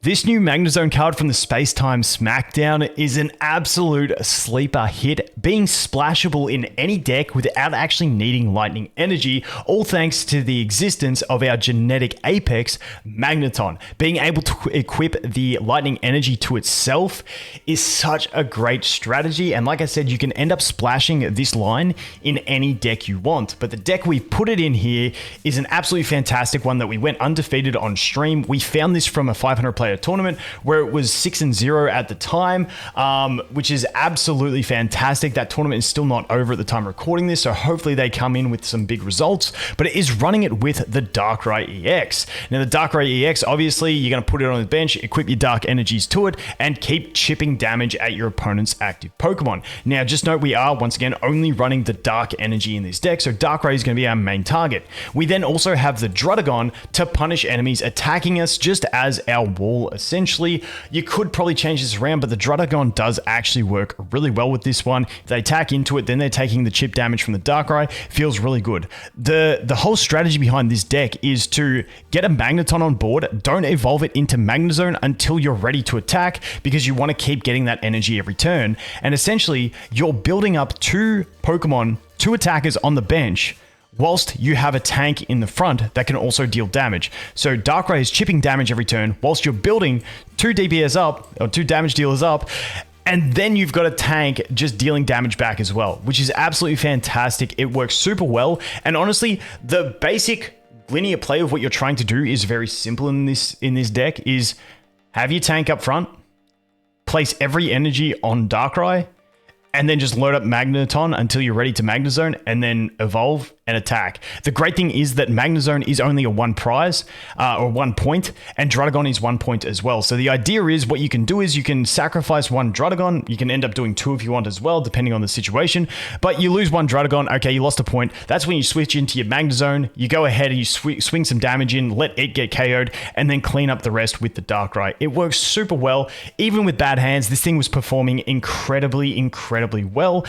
This new Magnezone card from the Space-Time Smackdown is an absolute sleeper hit, being splashable in any deck without actually needing lightning energy, all thanks to the existence of our genetic apex, Magnezone. Being able to equip the lightning energy to itself is such a great strategy, and like I said, you can end up splashing this line in any deck you want, but the deck we put it in here is an absolutely fantastic one that we went undefeated on stream. We found this from a 500 player tournament where it was 6-0 at the time, which is absolutely fantastic. That tournament is still not over at the time of recording this, so hopefully they come in with some big results, but it is running it with the Darkrai EX. Now the Darkrai EX, obviously you're going to put it on the bench, equip your dark energies to it, and keep chipping damage at your opponent's active Pokemon. Now just note we are once again only running the dark energy in this deck, so Darkrai is going to be our main target. We then also have the Druddigon to punish enemies attacking us just as our wall. Essentially, you could probably change this around, but the Druddigon does actually work really well with this one. If they attack into it, then they're taking the chip damage from the Darkrai. Feels really good. The whole strategy behind this deck is to get a Magnezone on board. Don't evolve it into Magnezone until you're ready to attack, because you want to keep getting that energy every turn. And essentially, you're building up two Pokemon, two attackers on the bench, whilst you have a tank in the front that can also deal damage. So Darkrai is chipping damage every turn whilst you're building two DPS up, or two damage dealers up, and then you've got a tank just dealing damage back as well, which is absolutely fantastic. It works super well, and honestly, the basic linear play of what you're trying to do is very simple in this deck, is have your tank up front, place every energy on Darkrai, and then just load up Magnezone until you're ready to Magnezone, and then evolve and attack. The great thing is that Magnezone is only a 1 prize, or 1 point, and Druddigon is 1 point as well. So the idea is what you can do is you can sacrifice 1 Druddigon. You can end up doing 2 if you want as well, depending on the situation. But you lose 1 Druddigon, okay, you lost a point. That's when you switch into your Magnezone. You go ahead and you swing some damage in, let it get KO'd, and then clean up the rest with the Darkrai. It works super well. Even with bad hands, this thing was performing incredibly well.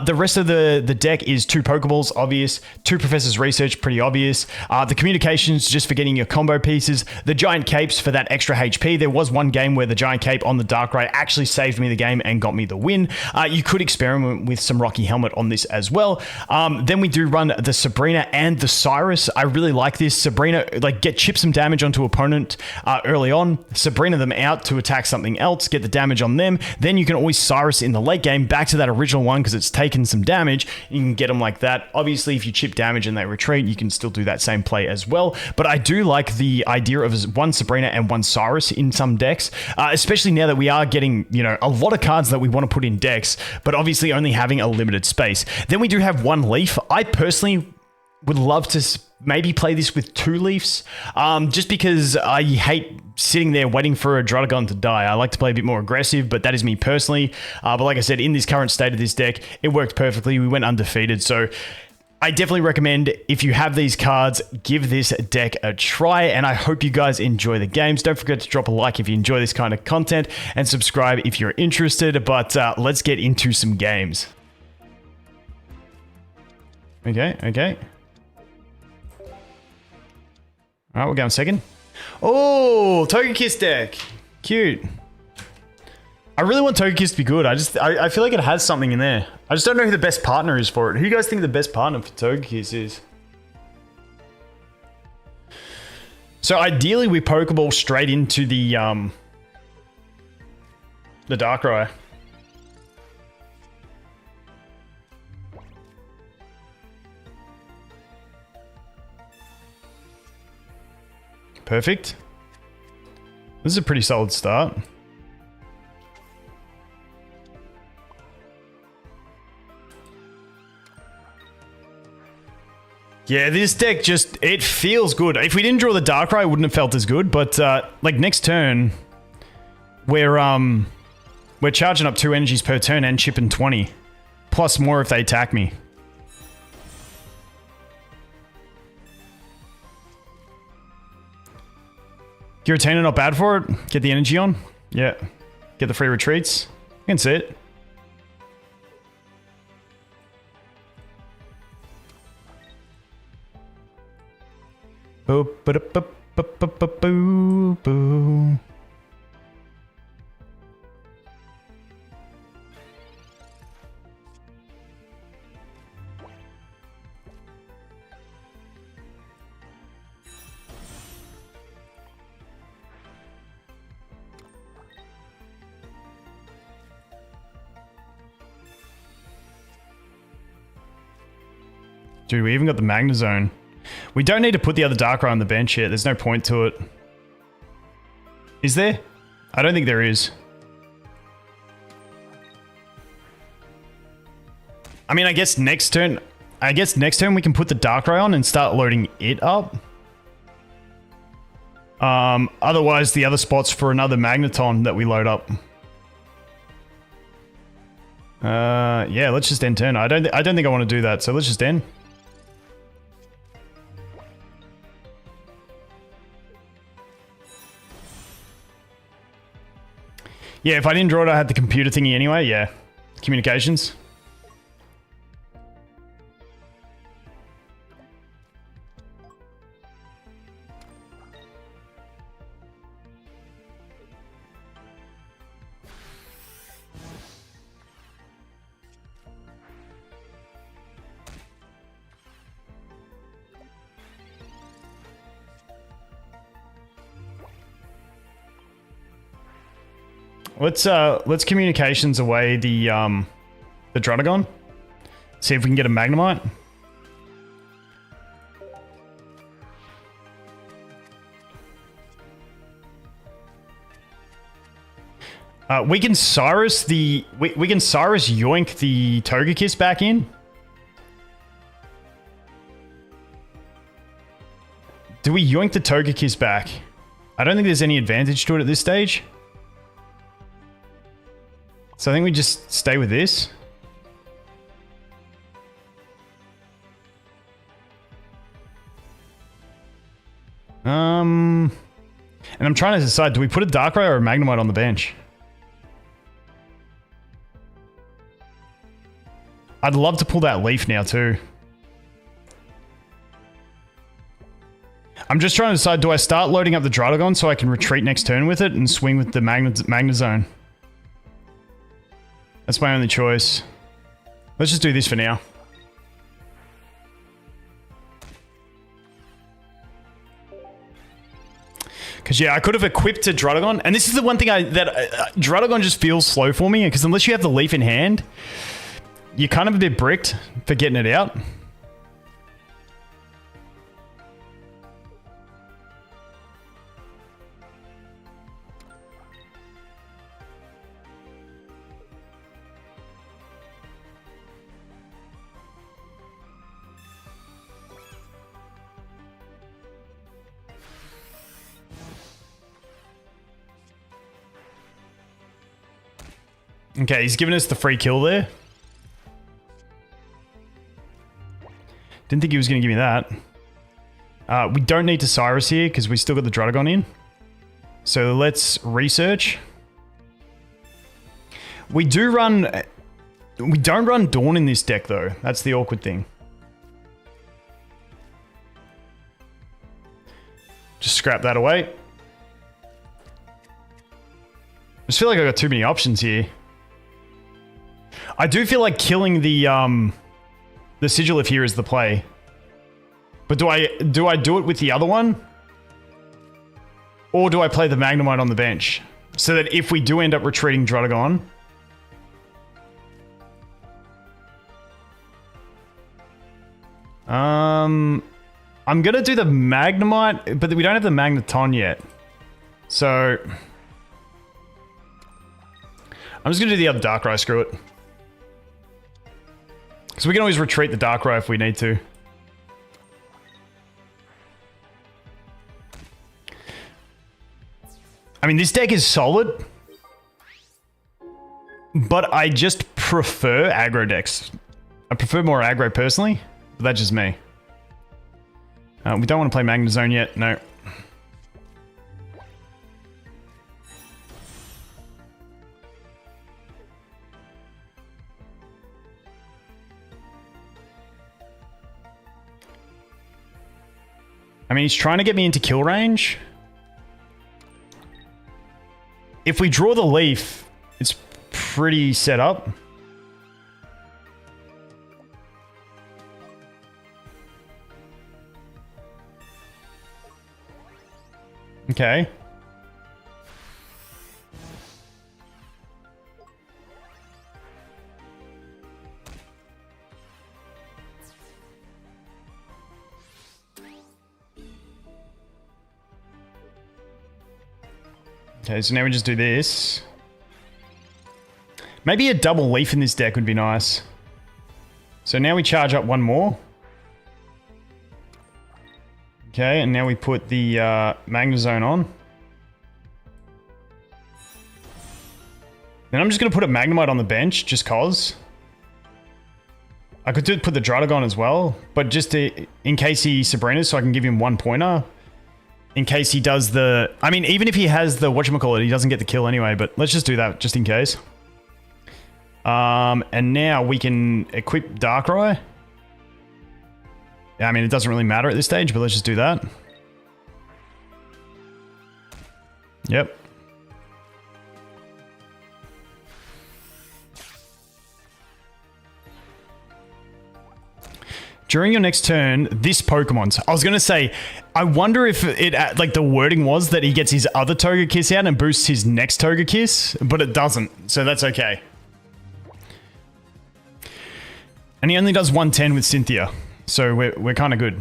The rest of the deck is 2 Pokeballs, obvious. 2 Professor's Research, pretty obvious. The communications, just for getting your combo pieces. The Giant Capes for that extra HP. There was one game where the Giant Cape on the Darkrai actually saved me the game and got me the win. You could experiment with some Rocky Helmet on this as well. Then we do run the Sabrina and the Cyrus. I really like this. Sabrina, chip some damage onto opponent early on. Sabrina them out to attack something else, get the damage on them. Then you can always Cyrus in the late game back to that original one because it's taken some damage. You can get them like that. Obviously, if you chip damage and they retreat, you can still do that same play as well. But I do like the idea of 1 Sabrina and 1 Cyrus in some decks, especially now that we are getting, a lot of cards that we want to put in decks, but obviously only having a limited space. Then we do have 1 Leaf. I personally would love to maybe play this with 2 Leafs, just because I hate sitting there waiting for a Druddigon to die. I like to play a bit more aggressive, but that is me personally. But like I said, in this current state of this deck, it worked perfectly. We went undefeated, so I definitely recommend, if you have these cards, give this deck a try, and I hope you guys enjoy the games. Don't forget to drop a like if you enjoy this kind of content, and subscribe if you're interested, but let's get into some games. Okay. Alright, we're going second. Oh, Togekiss deck. Cute. I really want Togekiss to be good. I feel like it has something in there. I just don't know who the best partner is for it. Who do you guys think the best partner for Togekiss is? So ideally, we Pokeball straight into the Darkrai. Perfect. This is a pretty solid start. Yeah, this deck just, it feels good. If we didn't draw the Darkrai, it wouldn't have felt as good, but next turn, we're charging up 2 energies per turn and chipping 20. Plus more if they attack me. Giratina not bad for it. Get the energy on. Yeah. Get the free retreats. You can see it. Boo, ba, da, ba, ba, ba, ba, boo, boo. Dude, we even got the Magnezone. We don't need to put the other Darkrai on the bench yet. There's no point to it. Is there? I don't think there is. I mean, I guess next turn we can put the Darkrai on and start loading it up. Otherwise, the other spot's for another Magneton that we load up. Yeah, let's just end turn. I don't think I want to do that, so let's just end. Yeah, if I didn't draw it, I had the computer thingy anyway. Yeah, communications. Let's communications away the Druddigon. See if we can get a Magnemite. We can Cyrus yoink the Togekiss back in. Do we yoink the Togekiss back? I don't think there's any advantage to it at this stage. So I think we just stay with this. And I'm trying to decide, do we put a Darkrai or a Magnemite on the bench? I'd love to pull that Leaf now too. I'm just trying to decide, do I start loading up the Druddigon so I can retreat next turn with it and swing with the Magnezone? That's my only choice. Let's just do this for now. Because, yeah, I could have equipped a Druddigon. And this is the one thing Druddigon just feels slow for me. Because unless you have the Leaf in hand, you're kind of a bit bricked for getting it out. Okay, he's giving us the free kill there. Didn't think he was going to give me that. We don't need to Cyrus here because we still got the Druddigon in. So let's research. We don't run Dawn in this deck though. That's the awkward thing. Just scrap that away. I just feel like I got too many options here. I do feel like killing the Sigilyph here is the play. But do I do it with the other one? Or do I play the Magnemite on the bench? So that if we do end up retreating Druddigon... I'm gonna do the Magnemite, but we don't have the Magneton yet. So... I'm just gonna do the other Darkrai, screw it. Because we can always retreat the Darkrai if we need to. I mean, this deck is solid. But I just prefer aggro decks. I prefer more aggro personally. But that's just me. We don't want to play Magnezone yet. No. I mean, he's trying to get me into kill range. If we draw the Leaf, it's pretty set up. Okay. Okay, so now we just do this. Maybe a double leaf in this deck would be nice. So now we charge up one more. Okay, and now we put the Magnezone on. Then I'm just going to put a Magnemite on the bench, just cause. I could put the Druddigon as well, but just in case he Sabrinas, so I can give him 1 pointer. In case he does the... I mean, even if he has the whatchamacallit, he doesn't get the kill anyway, but let's just do that, just in case. And now we can equip Darkrai. Yeah, I mean, it doesn't really matter at this stage, but let's just do that. Yep. During your next turn, this Pokemon's... I was going to say, I wonder if it, like, the wording was that he gets his other Togekiss out and boosts his next Togekiss, but it doesn't, so that's okay. And he only does 110 with Cynthia, so we're kind of good.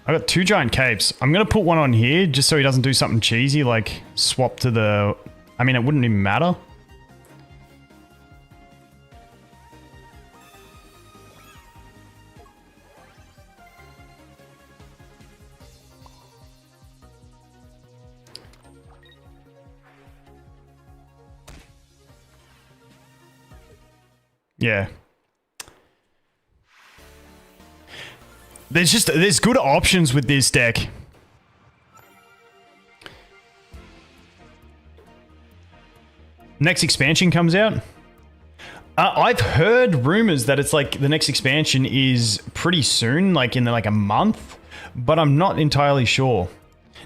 I got 2 giant capes. I'm going to put one on here just so he doesn't do something cheesy like swap to the... I mean, it wouldn't even matter. Yeah. There's good options with this deck. Next expansion comes out. I've heard rumors that it's like the next expansion is pretty soon, like in like a month, but I'm not entirely sure.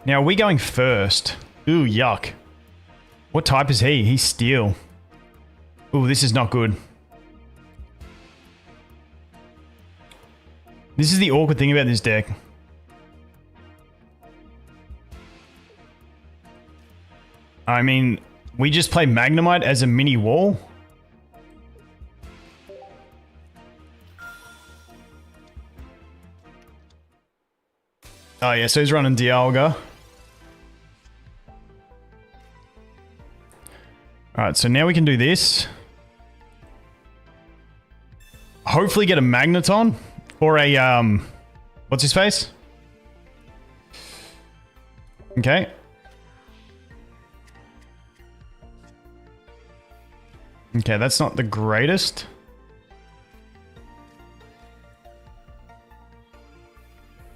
Now, are we going first? Ooh, yuck. What type is he? He's steel. Ooh, this is not good. This is the awkward thing about this deck. I mean, we just play Magnemite as a mini wall. Oh yeah, so he's running Dialga. Alright, so now we can do this. Hopefully get a Magneton. Or a, what's his face? Okay. Okay, that's not the greatest.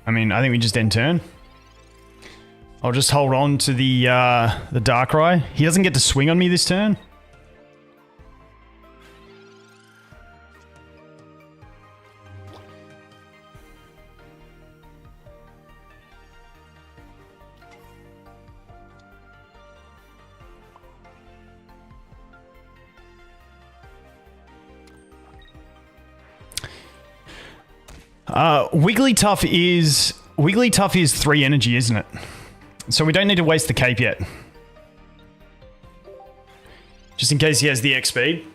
I mean, I think we just end turn. I'll just hold on to the Darkrai. He doesn't get to swing on me this turn. Wigglytuff is 3 energy, isn't it? So we don't need to waste the cape yet. Just in case he has the X speed.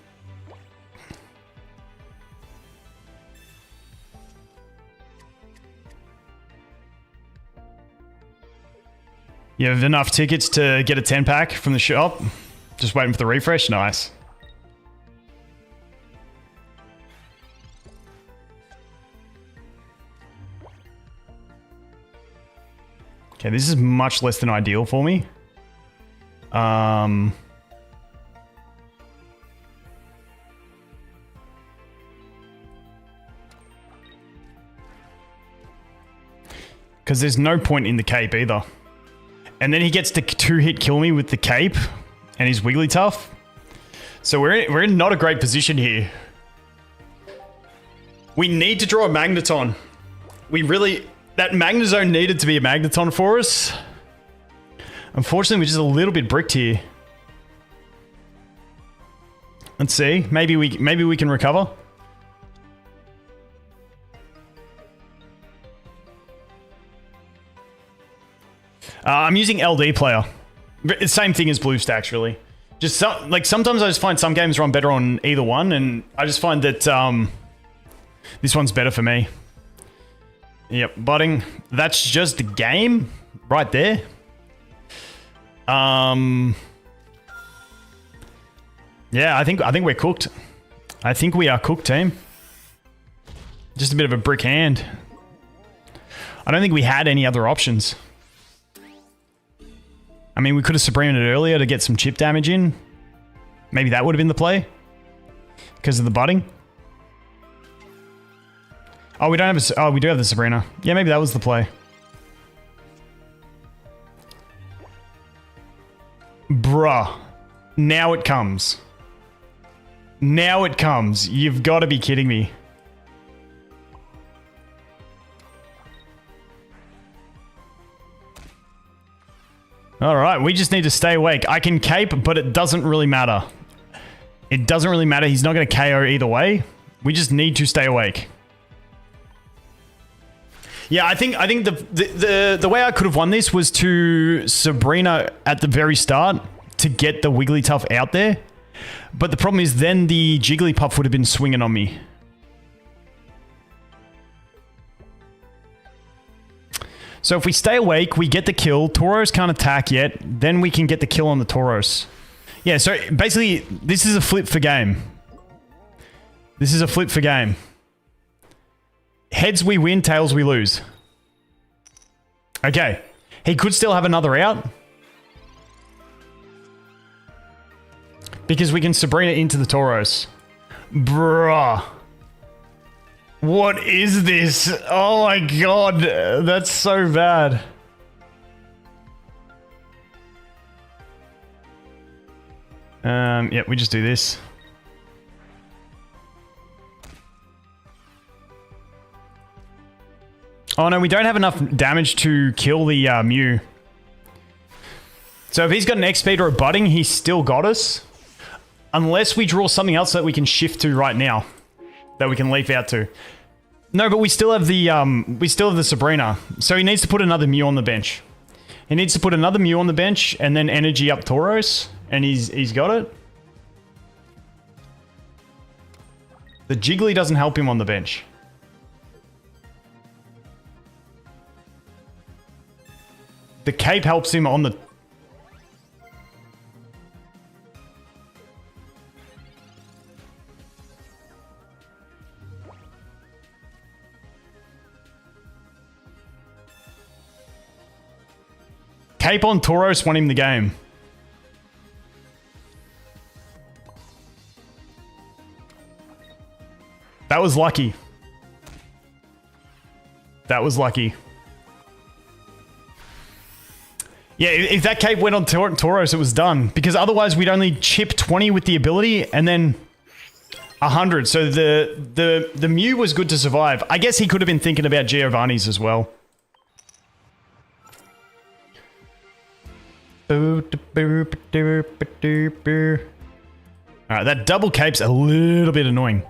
You have enough tickets to get a 10-pack from the shop? Just waiting for the refresh? Nice. Okay, this is much less than ideal for me. Because there's no point in the cape either. And then he gets to 2-hit kill me with the cape and his Wigglytuff. So we're in not a great position here. We need to draw a Magneton. We really... That Magnezone needed to be a Magneton for us. Unfortunately, we're just a little bit bricked here. Let's see. Maybe we can recover. I'm using LD player. Same thing as BlueStacks, really. Just sometimes I just find some games run better on either one, and I just find that this one's better for me. Yep, budding. That's just the game right there. Yeah, I think we're cooked. I think we are cooked, team. Just a bit of a brick hand. I don't think we had any other options. I mean, we could have Sabrinaed it earlier to get some chip damage in. Maybe that would have been the play. Because of the budding. Oh, we don't have we do have the Sabrina. Yeah, maybe that was the play. Bruh. Now it comes. Now it comes. You've got to be kidding me. Alright, we just need to stay awake. I can cape, but it doesn't really matter. It doesn't really matter. He's not going to KO either way. We just need to stay awake. Yeah, I think the way I could have won this was to Sabrina at the very start to get the Wigglytuff out there. But the problem is then the Jigglypuff would have been swinging on me. So if we stay awake, we get the kill. Tauros can't attack yet. Then we can get the kill on the Tauros. Yeah, so basically, this is a flip for game. This is a flip for game. Heads we win, tails we lose. Okay. He could still have another out. Because we can Sabrina into the Tauros. Bruh. What is this? Oh my god. That's so bad. Yeah, we just do this. Oh no, we don't have enough damage to kill the Mew. So if he's got an X-Speed or a budding, he's still got us. Unless we draw something else that we can shift to right now. That we can leaf out to. No, but we still have the Sabrina. So he needs to put another Mew on the bench. He needs to put another Mew on the bench and then energy up Tauros. And he's got it. The Jiggly doesn't help him on the bench. The cape helps him on the... Cape on Tauros won him the game. That was lucky. That was lucky. Yeah, if that cape went on Tauros, it was done. Because otherwise we'd only chip 20 with the ability and then 100. So the Mew was good to survive. I guess he could have been thinking about Giovanni's as well. Alright, that double cape's a little bit annoying.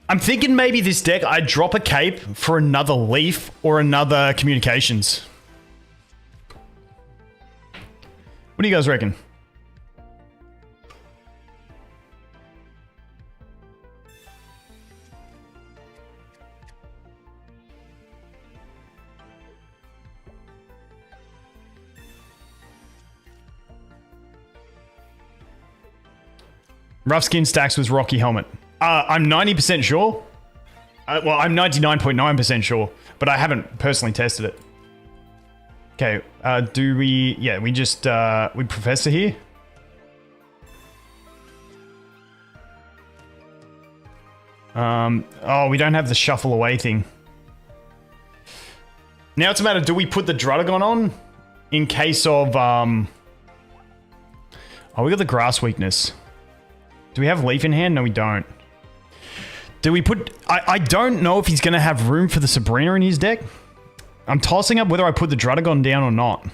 I'm thinking maybe this deck, I drop a cape for another leaf or another communications. What do you guys reckon? Rough skin stacks was Rocky Helmet. I'm 90% sure. Well, I'm 99.9% sure, but I haven't personally tested it. Okay, do we... Yeah, we just... we Professor here. Oh, we don't have the shuffle away thing. Now it's a matter, do we put the Druddigon on? In case of... Oh, we got the grass weakness. Do we have Leaf in hand? No, we don't. Do we put... I don't know if he's going to have room for the Sabrina in his deck. I'm tossing up whether I put the Druddigon down or not.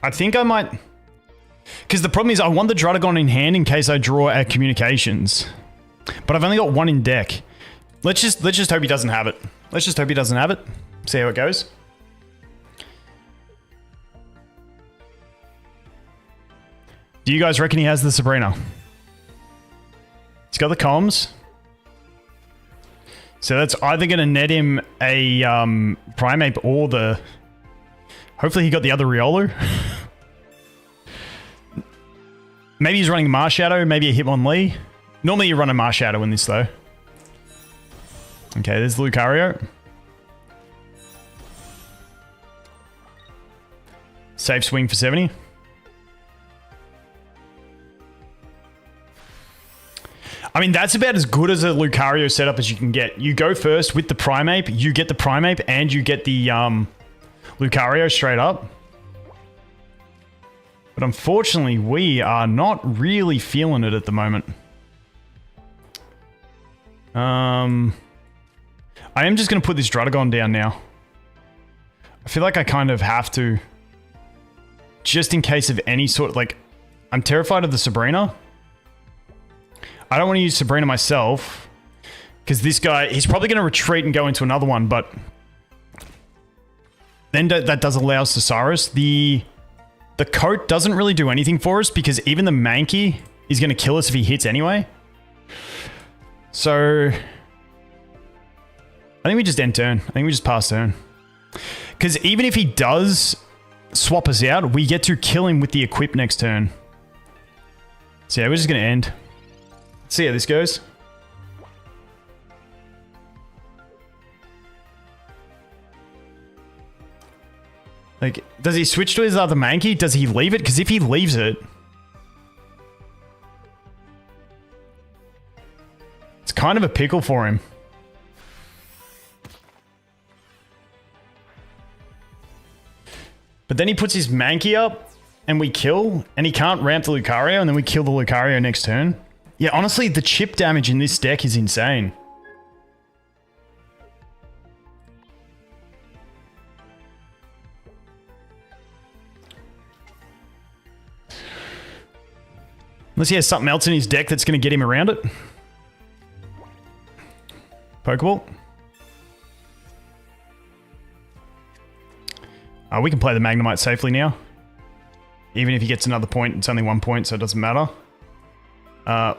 I think I might... Because the problem is I want the Druddigon in hand in case I draw at communications. But I've only got one in deck. Let's just hope he doesn't have it. Let's just hope he doesn't have it. See how it goes. Do you guys reckon he has the Sabrina? He's got the comms. So that's either going to net him a Primeape or the... Hopefully he got the other Riolu. Maybe he's running Marshadow, maybe a Hitmonlee. Normally you run a Marshadow in this though. Okay, there's Lucario. Safe swing for 70. I mean, that's about as good as a Lucario setup as you can get. You go first with the Primeape, you get the Primeape, and you get the Lucario straight up. But unfortunately, we are not really feeling it at the moment. I am just going to put this Druddigon down now. I feel like I kind of have to. Just in case of any sort of, like... I'm terrified of the Sabrina. I don't want to use Sabrina myself. Because this guy, he's probably going to retreat and go into another one, but... Then that does allow us to Cyrus. The coat doesn't really do anything for us because even the Mankey is going to kill us if he hits anyway. So... I think we just end turn. I think we just pass turn. Because even if he does swap us out, we get to kill him with the equip next turn. So yeah, we're just going to end. Let's see how this goes. Like, does he switch to his other Mankey? Does he leave it? Because if he leaves it... It's kind of a pickle for him. But then he puts his Mankey up, and we kill, and he can't ramp the Lucario, and then we kill the Lucario next turn. Yeah, honestly, the chip damage in this deck is insane. Unless he has something else in his deck that's going to get him around it. Pokeball. We can play the Magnemite safely now. Even if he gets another point, it's only 1 point, so it doesn't matter.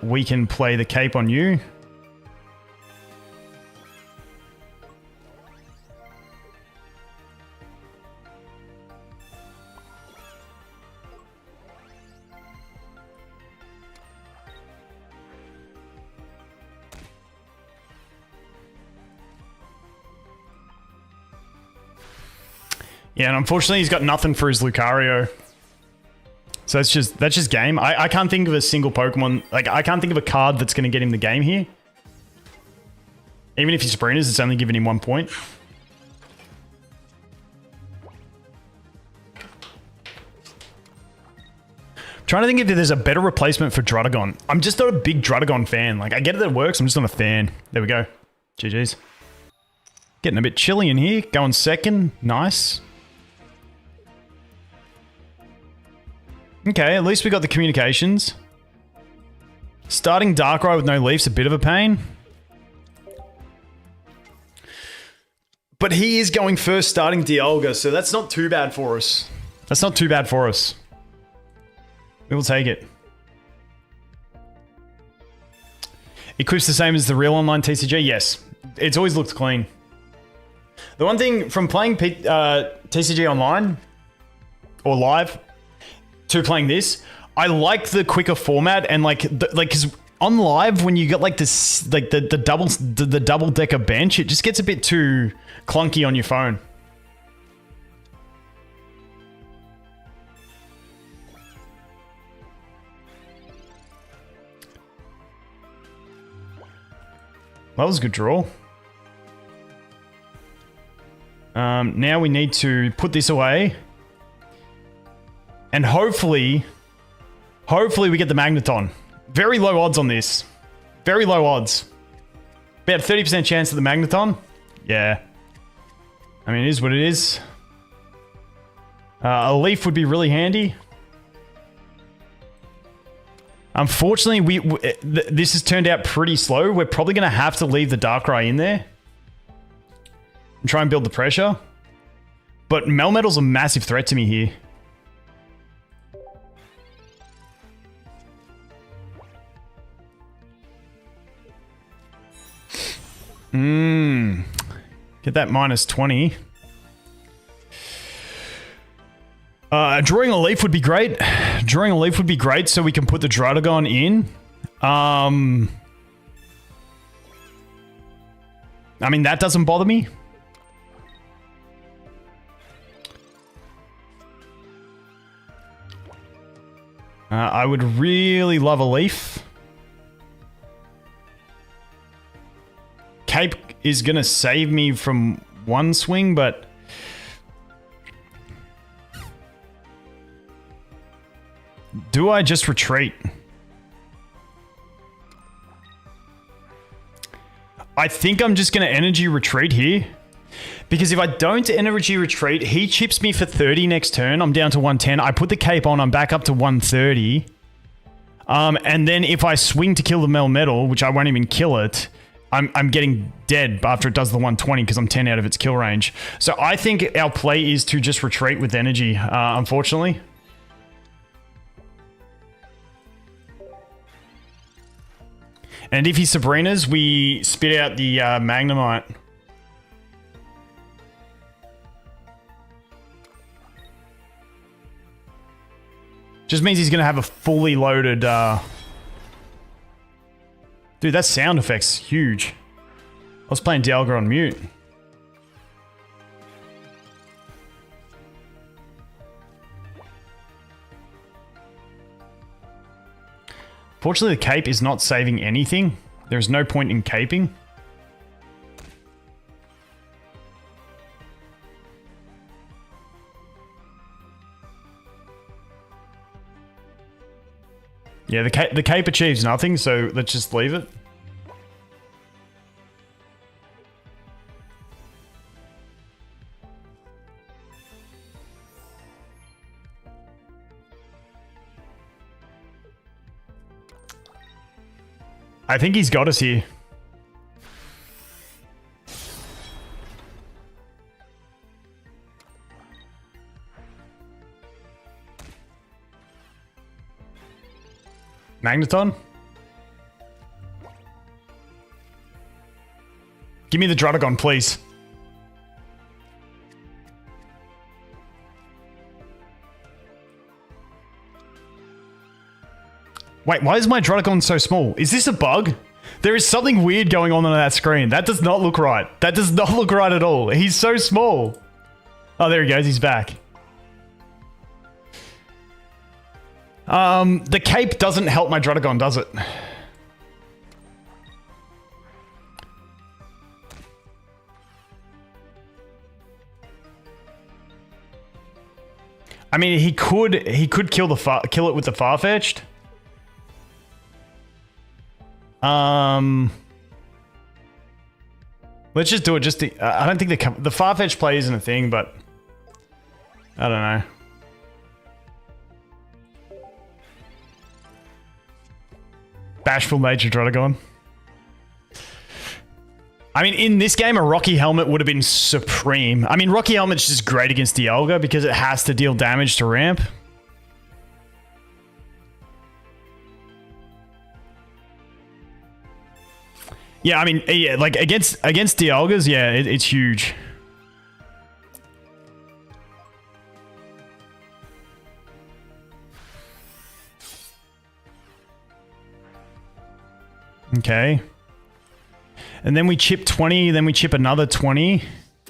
We can play the Cape on you. Yeah, and unfortunately he's got nothing for his Lucario. So that's just game. I can't think of a single Pokemon, like I can't think of a card that's going to get him the game here. Even if he Sabrinas, it's only giving him 1 point. Trying to think if there's a better replacement for Druddigon. I'm just not a big Druddigon fan. Like, I get that it works, I'm just not a fan. There we go. GG's. Getting a bit chilly in here. Going second. Nice. Okay, at least we got the communications. Starting Darkrai with no Leaf's a bit of a pain. But he is going first starting Dialga, so that's not too bad for us. That's not too bad for us. We will take it. Equips the same as the real online TCG? Yes. It's always looked clean. The one thing from playing TCG online or live to playing this, I like the quicker format and like because on live when you get like this like the double decker bench, it just gets a bit too clunky on your phone. That was a good draw. Now we need to put this away. And hopefully we get the Magnezone. Very low odds on this. Very low odds. About 30% chance of the Magnezone. Yeah. I mean, it is what it is. A leaf would be really handy. Unfortunately, this has turned out pretty slow. We're probably going to have to leave the Darkrai in there and try and build the pressure. But Melmetal's a massive threat to me here. Get that minus 20. Drawing a leaf would be great. Drawing a leaf would be great so we can put the Druddigon in. I mean, that doesn't bother me. I would really love a leaf. Cape is going to save me from one swing, but... do I just retreat? I think I'm just going to energy retreat here. Because if I don't energy retreat, he chips me for 30 next turn. I'm down to 110. I put the cape on, I'm back up to 130. And then if I swing to kill the Melmetal, which I won't even kill it, I'm getting dead after it does the 120 because I'm 10 out of its kill range. So I think our play is to just retreat with energy, unfortunately. And if he Sabrinas, we spit out the Magnemite. Just means he's going to have a fully loaded... Dude, that sound effect's huge. I was playing Dialga on mute. Fortunately, the cape is not saving anything. There's no point in caping. Yeah, the cape achieves nothing, so let's just leave it. I think he's got us here. Magneton? Give me the Druddigon, please. Wait, why is my Druddigon so small? Is this a bug? There is something weird going on that screen. That does not look right. That does not look right at all. He's so small. Oh, there he goes. He's back. The cape doesn't help my Druddigon, does it? I mean, he could kill it with the Farfetch'd. Let's just do it. I don't think the Farfetch'd play isn't a thing, but I don't know. Bashful nature Druddigon. I mean, in this game, a Rocky Helmet would have been supreme. I mean, Rocky Helmet's just great against Dialga because it has to deal damage to ramp. Yeah, I mean, yeah, like against Dialgas, yeah, it's huge. Okay. And then we chip 20, then we chip another 20, and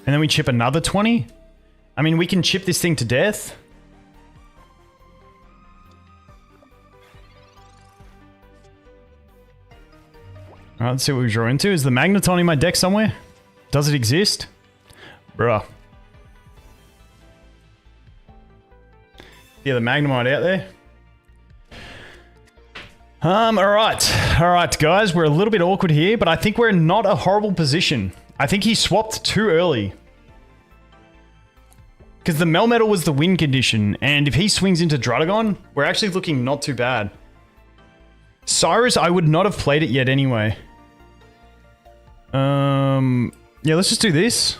then we chip another 20. I mean, we can chip this thing to death. Alright, let's see what we draw into. Is the Magneton in my deck somewhere? Does it exist? Bruh. Yeah, the Magnemite out there. Alright, guys, we're a little bit awkward here, but I think we're in not a horrible position. I think he swapped too early. Because the Melmetal was the win condition, and if he swings into Druddigon, we're actually looking not too bad. Cyrus, I would not have played it yet anyway. Yeah, let's just do this.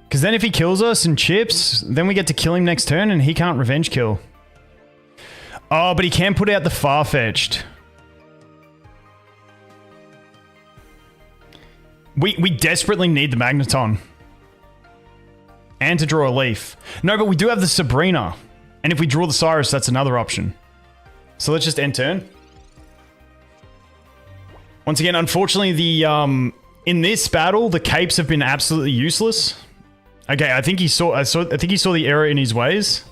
Because then if he kills us and chips, then we get to kill him next turn, and he can't revenge kill. Oh, but he can put out the Farfetch'd. We desperately need the Magnezone. And to draw a Leaf. No, but we do have the Sabrina. And if we draw the Cyrus, that's another option. So let's just end turn. Once again, unfortunately, the in this battle, the capes have been absolutely useless. Okay, I think he saw the error in his ways.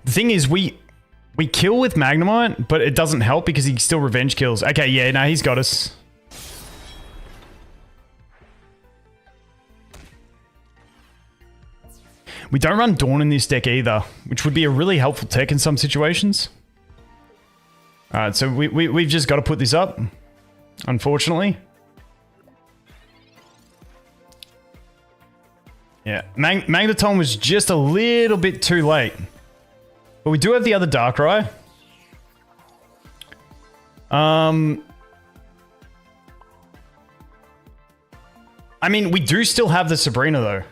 The thing is, we kill with Magnemite, but it doesn't help because he still revenge kills. Okay, yeah, no, he's got us. We don't run Dawn in this deck either, which would be a really helpful tech in some situations. Alright, so we've just got to put this up, unfortunately. Yeah, Magnetone was just a little bit too late. But we do have the other Darkrai. I mean, we do still have the Sabrina, though.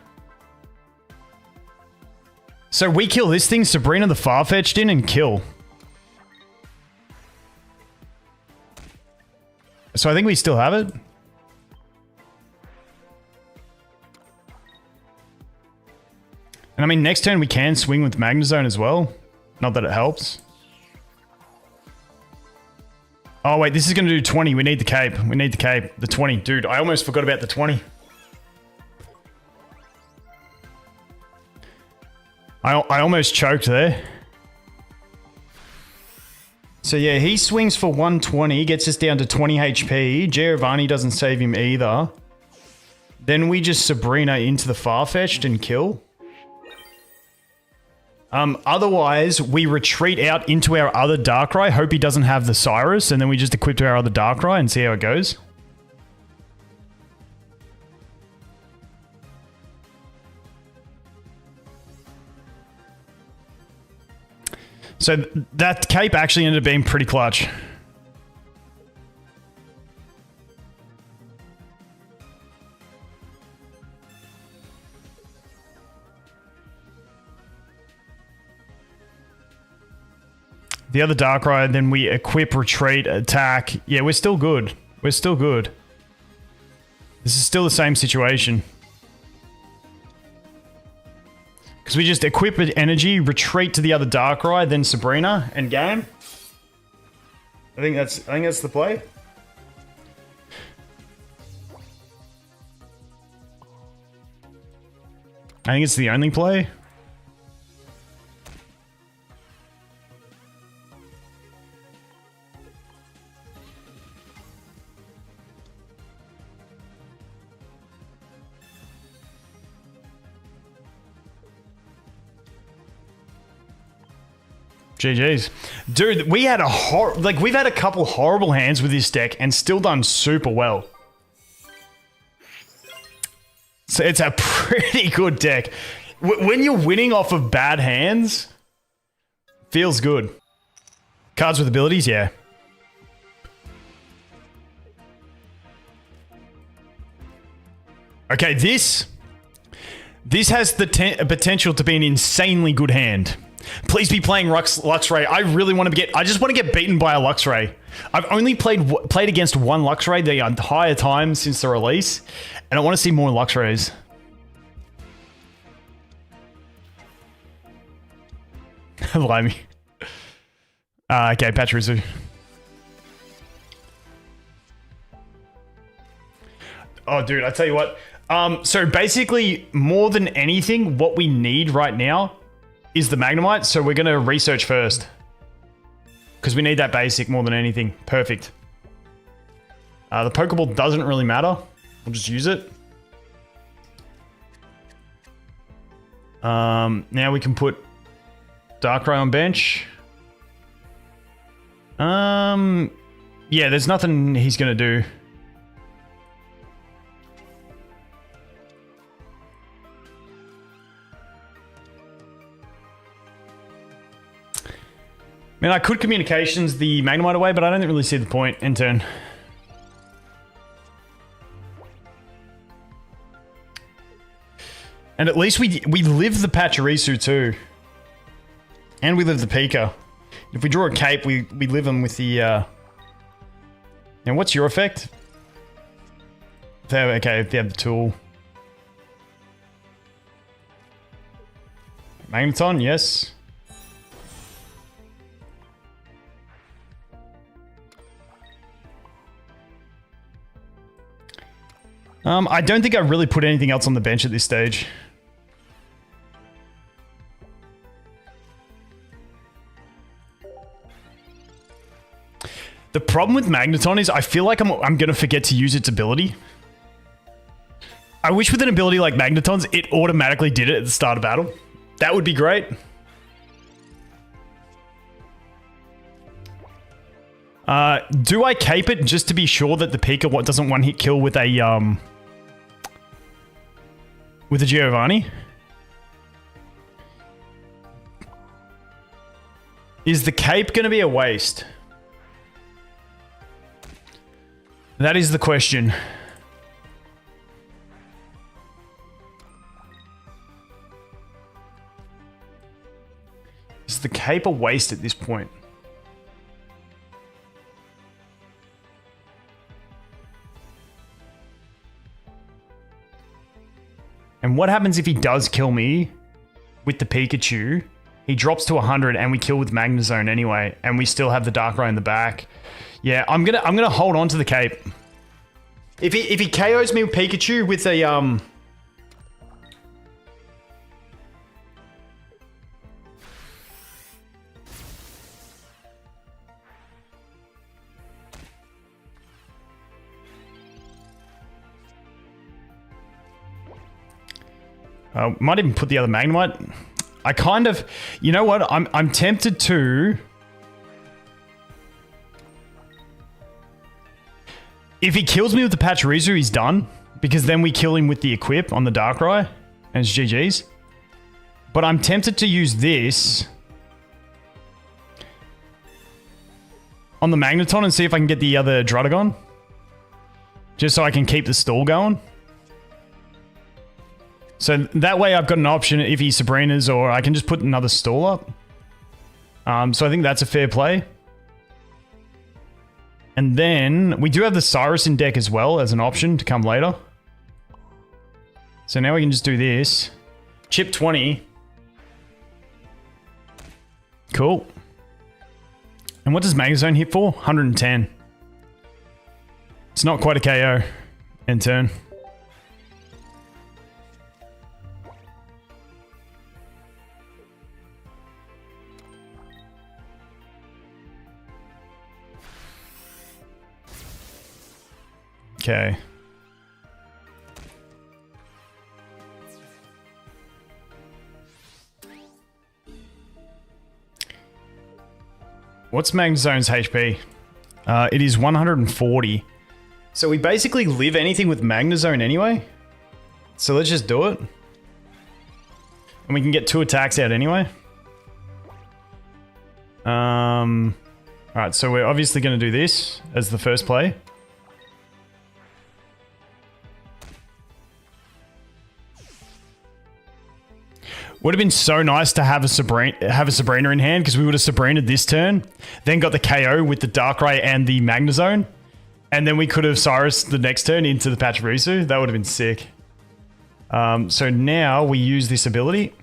So we kill this thing, Sabrina the Farfetch'd in, and kill. So I think we still have it. And I mean, next turn we can swing with Magnezone as well. Not that it helps. Oh, wait, this is going to do 20. We need the cape. We need the cape. The 20. Dude, I almost forgot about the 20. I almost choked there. So yeah, he swings for 120. Gets us down to 20 HP. Giovanni doesn't save him either. Then we just Sabrina into the Farfetch'd and kill. Otherwise, we retreat out into our other Darkrai, hope he doesn't have the Cyrus, and then we just equip to our other Darkrai and see how it goes. So that cape actually ended up being pretty clutch. The other Darkrai, then we equip, retreat, attack. Yeah, we're still good. We're still good. This is still the same situation. Because we just equip an energy, retreat to the other Darkrai, then Sabrina, and game. I think that's the play. I think it's the only play. GG's. Dude, we had we've had a couple horrible hands with this deck and still done super well. So it's a pretty good deck. When you're winning off of bad hands, feels good. Cards with abilities, yeah. Okay, this has the potential to be an insanely good hand. Please be playing Luxray. I really want to I just want to get beaten by a Luxray. I've only played against one Luxray the entire time since the release, and I want to see more Luxrays. Limey. Okay, Pachirisu. Oh, dude, I tell you what. So basically, more than anything, what we need right now is the Magnemite, so we're going to research first. Because we need that basic more than anything. Perfect. The Pokeball doesn't really matter. We'll just use it. Now we can put Darkrai on bench. Yeah, there's nothing he's gonna do. I mean, I could communications the Magnemite away, but I don't really see the point in turn. And at least we live the Pachirisu too. And we live the Pika. If we draw a cape, we live them with the... Now, what's your effect? Okay, if they have the tool. Magnezone, yes. I don't think I really put anything else on the bench at this stage. The problem with Magnezone is I feel like I'm going to forget to use its ability. I wish with an ability like Magneton's, it automatically did it at the start of battle. That would be great. Do I cape it just to be sure that the Pika doesn't one-hit kill with a Giovanni? Is the cape going to be a waste? That is the question. Is the cape a waste at this point? And what happens if he does kill me with the Pikachu? He drops to 100 and we kill with Magnezone anyway, and we still have the Darkrai in the back. Yeah, I'm gonna hold on to the cape. If he KOs me with Pikachu with a might even put the other Magnemite. I kind of, you know what? I'm tempted to. If he kills me with the Pachirisu, he's done. Because then we kill him with the equip on the Darkrai. And it's GG's. But I'm tempted to use this on the Magneton and see if I can get the other Druddigon. Just so I can keep the stall going. So that way I've got an option if he Sabrina's, or I can just put another stall up. So I think that's a fair play. And then we do have the Cyrus in deck as well as an option to come later. So now we can just do this. Chip 20. Cool. And what does Magnezone hit for? 110. It's not quite a KO in turn. Okay. What's Magnezone's HP? It is 140. So we basically live anything with Magnezone anyway. So let's just do it. And we can get 2 attacks out anyway. Alright, so we're obviously going to do this as the first play. Would have been so nice to have a Sabrina in hand, because we would have Sabrinaed this turn, then got the KO with the Darkrai and the Magnezone, and then we could have Cyrus the next turn into the Pachirisu. That would have been sick. So now we use this ability.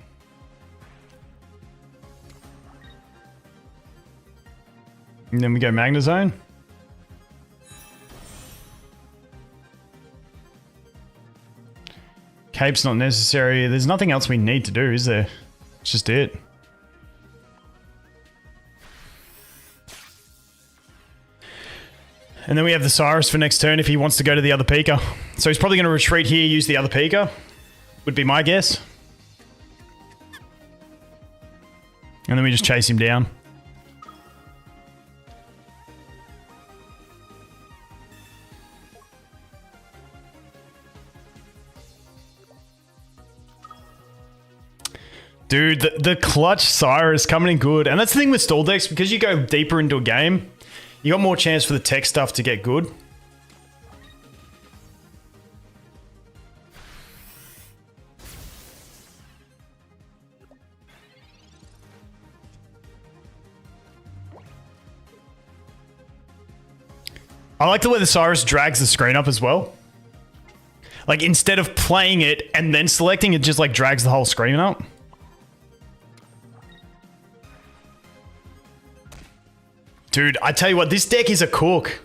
And then we go Magnezone. Cape's not necessary. There's nothing else we need to do, is there? It's just it. And then we have the Cyrus for next turn if he wants to go to the other Pika. So he's probably going to retreat here, use the other Pika. Would be my guess. And then we just chase him down. Dude, the clutch Cyrus coming in good. And that's the thing with stall decks, because you go deeper into a game, you got more chance for the tech stuff to get good. I like the way the Cyrus drags the screen up as well. Like, instead of playing it and then selecting, it just like drags the whole screen up. Dude, I tell you what, this deck is a cook.